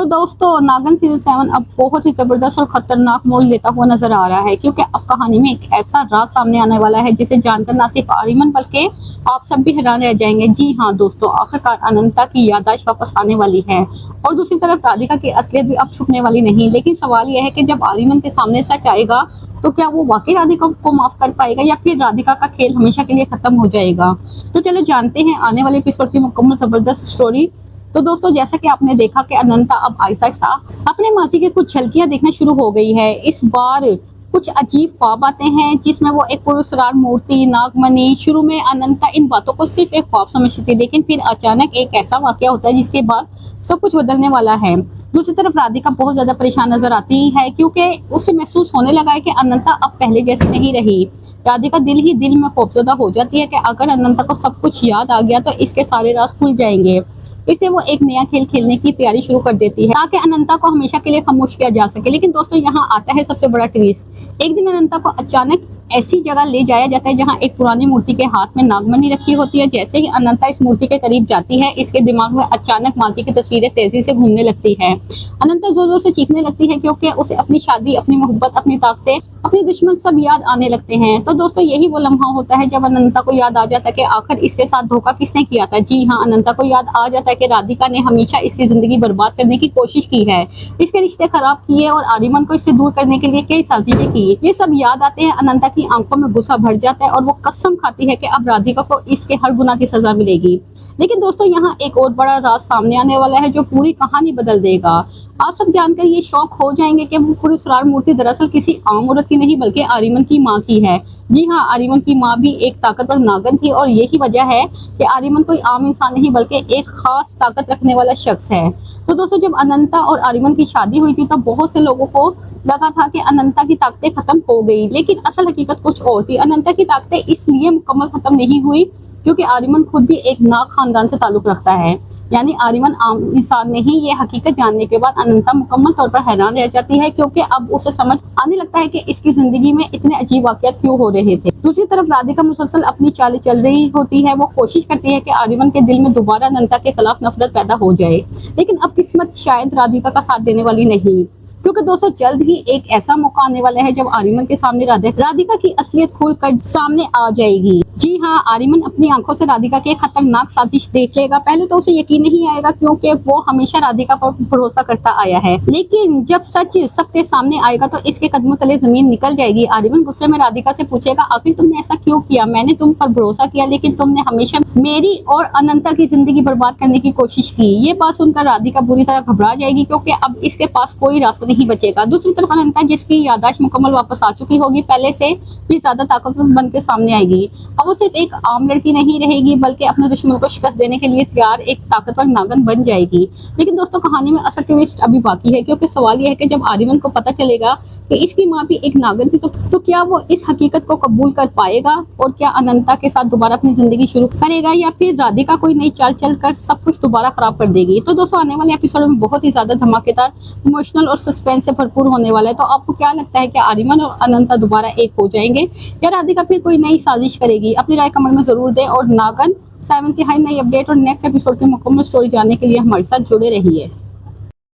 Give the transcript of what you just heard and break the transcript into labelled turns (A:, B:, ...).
A: तो दोस्तों नागिन सीजन 7 अब बहुत ही जबरदस्त और खतरनाक मोड़ लेता हुआ नजर आ रहा है, क्योंकि अब कहानी में एक ऐसा राज सामने आने वाला है जिसे जानकर ना सिर्फ आर्यमन बल्कि आप सब भी हैरान रह जाएंगे। जी हाँ दोस्तों, आखिरकार अनंता की याददाश्त वापस आने वाली है और दूसरी तरफ राधिका की असलियत भी अब छुपने वाली नहीं। लेकिन सवाल यह है कि जब आर्यमन के सामने सच आएगा तो क्या वो वाकई राधिका को माफ कर पाएगा या फिर राधिका का खेल हमेशा के लिए खत्म हो जाएगा। तो चलो जानते हैं आने वाले एपिसोड की मुकम्मल जबरदस्त स्टोरी। तो दोस्तों जैसा कि आपने देखा कि अनंता अब आहिस्ता आहिस्ता अपने मासी की कुछ झलकियां देखना शुरू हो गई है। इस बार कुछ अजीब ख्वाब आते हैं जिसमें वो एक पुरस्कार मूर्ति नागमणि। शुरू में अनंता इन बातों को सिर्फ एक ख्वाब समझती थी, लेकिन फिर अचानक एक ऐसा वाकया होता है जिसके बाद सब कुछ बदलने वाला है। दूसरी तरफ राधिका बहुत ज्यादा परेशान नजर आती है, क्योंकि उसे महसूस होने लगा है कि अनंता अब पहले जैसी नहीं रही। राधिका दिल ही दिल में खौफजदा हो जाती है कि अगर अनंता को सब कुछ याद आ गया तो इसके सारे राज खुल जाएंगे। इससे वो एक नया खेल खेलने की तैयारी शुरू कर देती है ताकि अनंता को हमेशा के लिए खामोश किया जा सके। लेकिन दोस्तों यहाँ आता है सबसे बड़ा ट्विस्ट। एक दिन अनंता को अचानक ऐसी जगह ले जाया जाता है जहाँ एक पुरानी मूर्ति के हाथ में नागमणि रखी होती है। जैसे ही अनंता इस मूर्ति के करीब जाती है, इसके दिमाग में अचानक माजी की तस्वीरें तेजी से घूमने लगती है। अनंता जोर जोर से चीखने लगती है, क्योंकि उसे अपनी शादी, अपनी मोहब्बत, अपनी ताकतें, अपने दुश्मन सब याद आने लगते हैं। तो दोस्तों यही वो लम्हा होता है जब अनंता को याद आ जाता है कि आखिर इसके साथ धोखा किसने किया था। जी हाँ, अनंता को याद आ जाता है कि राधिका ने हमेशा इसकी जिंदगी बर्बाद करने की कोशिश की है, इसके रिश्ते खराब किए और आर्यमन को इससे दूर करने के लिए कई साजिशें की। ये सब याद आते हैं, अनंता की आंखों में गुस्सा भर जाता है और वो कसम खाती है कि अब राधिका को इसके हर गुनाह की सजा मिलेगी। लेकिन दोस्तों यहाँ एक और बड़ा राज सामने आने वाला है जो पूरी कहानी बदल देगा। आप सब जानकर ये शौक हो जाएंगे कि वो पुरस्कार मूर्ति दरअसल किसी आम औरत की नहीं बल्कि आर्यमन की माँ की है। जी हाँ, आर्यमन की माँ भी एक ताकतवर नागिन थी और यही वजह है कि आर्यमन कोई आम इंसान नहीं बल्कि एक खास ताकत रखने वाला शख्स है। तो दोस्तों जब अनंता और आर्यमन की शादी हुई थी तो बहुत से लोगों को लगा था कि अनंता की ताकतें खत्म हो गई, लेकिन असल हकीकत कुछ और थी। अनंता की ताकतें इसलिए मुकम्मल खत्म नहीं हुई क्योंकि आर्यमन खुद भी एक नाग खानदान से ताल्लुक रखता है। यानी आर्यमन आम इंसान नहीं। ये हकीकत जानने के बाद अनंता मुकम्मल तौर पर हैरान रह जाती है, क्योंकि अब उसे समझ आने लगता है कि इसकी जिंदगी में इतने अजीब वाकयात क्यों हो रहे थे। दूसरी तरफ राधिका मुसलसल अपनी चालें चल रही होती है। वो कोशिश करती है कि आर्यमन के दिल में दोबारा अनंता के खिलाफ नफरत पैदा हो जाए, लेकिन अब किस्मत शायद राधिका का साथ देने वाली नहीं, क्योंकि दोस्तों जल्द ही एक ऐसा मौका आने वाला है जब आर्यमन के सामने राधिका की असलियत खुलकर सामने आ जाएगी। जी हाँ, आर्यमन अपनी आंखों से राधिका की खतरनाक साजिश देख लेगा। पहले तो उसे यकीन नहीं आएगा, क्योंकि वो हमेशा राधिका पर भरोसा करता आया है, लेकिन जब सच सबके सामने आएगा तो इसके कदमों तले जमीन निकल जाएगी। आर्यमन गुस्से में राधिका से पूछेगा, आखिर तुमने ऐसा क्यों किया? मैंने तुम पर भरोसा किया, लेकिन तुमने हमेशा मेरी और अनंता की जिंदगी बर्बाद करने की कोशिश की। ये बात सुनकर राधिका बुरी तरह घबरा जाएगी, क्योंकि अब इसके पास कोई रास्ता नहीं बचेगा। दूसरी तरफ अनंता, जिसकी याददाश्त मुकम्मल वापस आ चुकी होगी, पहले से भी ज्यादा ताकतवर बन के सामने आएगी। अब वो सिर्फ एक आम लड़की नहीं रहेगी बल्कि अपने दुश्मन को शिकस्त देने के लिए तैयार एक ताकतवर नागिन बन जाएगी। लेकिन दोस्तों कहानी में असल ट्विस्ट अभी बाकी है, क्योंकि सवाल यह है कि जब आर्यमन को पता चलेगा कि इसकी माँ भी एक नागिन थी तो क्या वो इस हकीकत को कबूल कर पाएगा और क्या अनंता के साथ दोबारा अपनी जिंदगी शुरू करेगा या फिर राधिका कोई नई चाल चल कर सब कुछ दोबारा खराब कर देगी। तो दोस्तों आने वाले एपिसोड में बहुत ही ज्यादा धमाकेदार, इमोशनल और सस्पेंस से भरपूर होने वाला है। तो आपको क्या लगता है कि आर्यमन और अनंता दोबारा एक हो जाएंगे या राधिका फिर कोई नई साजिश करेगी? अपनी राय कमेंट में जरूर दें और नागिन 7 की हर नई अपडेट और नेक्स्ट एपिसोड की मुकम्मल स्टोरी जानने के लिए हमारे साथ जुड़े रहिए।